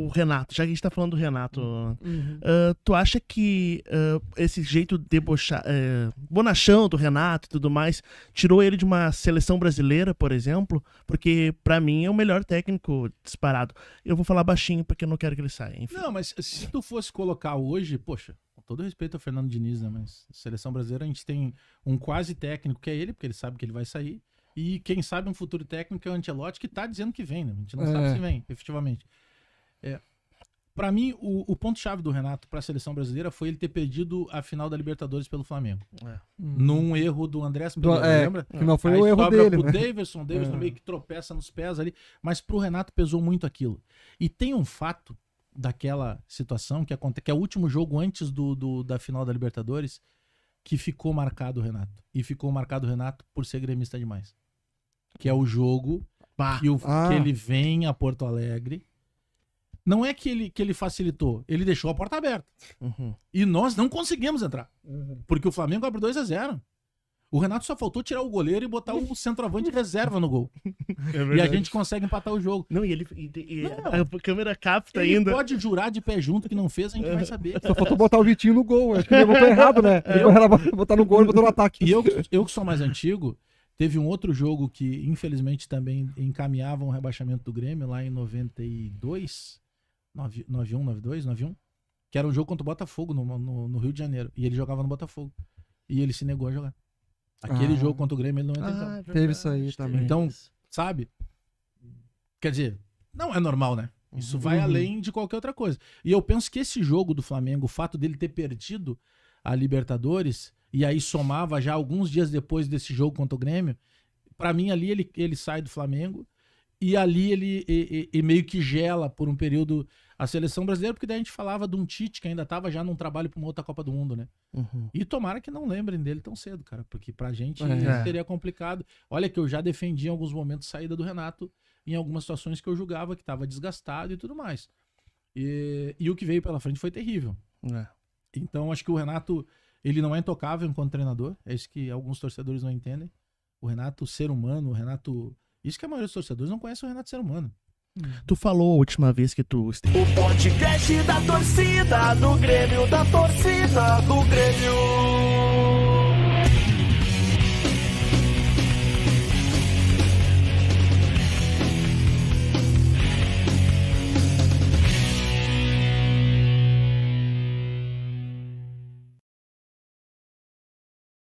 o Renato, já que a gente tá falando do Renato, tu acha que esse jeito bonachão do Renato e tudo mais, tirou ele de uma seleção brasileira, por exemplo? Porque pra mim é o melhor técnico disparado. Eu vou falar baixinho porque eu não quero que ele saia, enfim. Não, mas se tu fosse colocar hoje, poxa, com todo respeito ao Fernando Diniz, né, mas seleção brasileira a gente tem um quase técnico que é ele, porque ele sabe que ele vai sair, e quem sabe um futuro técnico é o Ancelotti, que tá dizendo que vem, né? A gente não sabe se vem, efetivamente. Pra mim, o ponto-chave do Renato pra seleção brasileira foi ele ter perdido a final da Libertadores pelo Flamengo. Num erro do Andrés Pereira, lembra? Que não foi Aí o erro sobra dele, pro né? Daverson meio que tropeça nos pés ali, mas pro Renato pesou muito aquilo. E tem um fato daquela situação que é o último jogo antes da final da Libertadores, que ficou marcado o Renato. E ficou marcado o Renato por ser gremista demais. Que é o jogo que ele vem a Porto Alegre. Não é que ele facilitou, ele deixou a porta aberta. E nós não conseguimos entrar. Porque o Flamengo abre 2-0. O Renato só faltou tirar o goleiro e botar o centroavante de reserva no gol. E a gente consegue empatar o jogo. Não, a câmera capta Ele ainda. pode jurar de pé junto que não fez, a gente vai saber. Só faltou botar o Vitinho no gol. Acho que ele botou errado, né? Ele botar no gol e botou no ataque. E eu que sou mais antigo, teve um outro jogo que, infelizmente, também encaminhava um rebaixamento do Grêmio, lá em 92, 91, 92, 91, que era um jogo contra o Botafogo, no Rio de Janeiro. E ele jogava no Botafogo. E ele se negou a jogar. Aquele jogo contra o Grêmio, ele não entra em campo. Teve isso aí também. Então, sabe? Quer dizer, não é normal, né? Isso vai além de qualquer outra coisa. E eu penso que esse jogo do Flamengo, o fato dele ter perdido a Libertadores, e aí somava já alguns dias depois desse jogo contra o Grêmio, pra mim ali ele sai do Flamengo, e ali ele meio que gela por um período a seleção brasileira, porque daí a gente falava de um Tite que ainda tava já num trabalho pra uma outra Copa do Mundo, né? E tomara que não lembrem dele tão cedo, cara, porque pra gente seria complicado. Olha que eu já defendi em alguns momentos a saída do Renato, em algumas situações que eu julgava que tava desgastado e tudo mais. E o que veio pela frente foi terrível. Então acho que o Renato, ele não é intocável enquanto treinador, é isso que alguns torcedores não entendem. O Renato, ser humano, o Renato... Isso que a maioria dos torcedores não conhece o Renato ser humano. Tu falou a última vez que tu... O podcast da torcida do Grêmio, da torcida do Grêmio.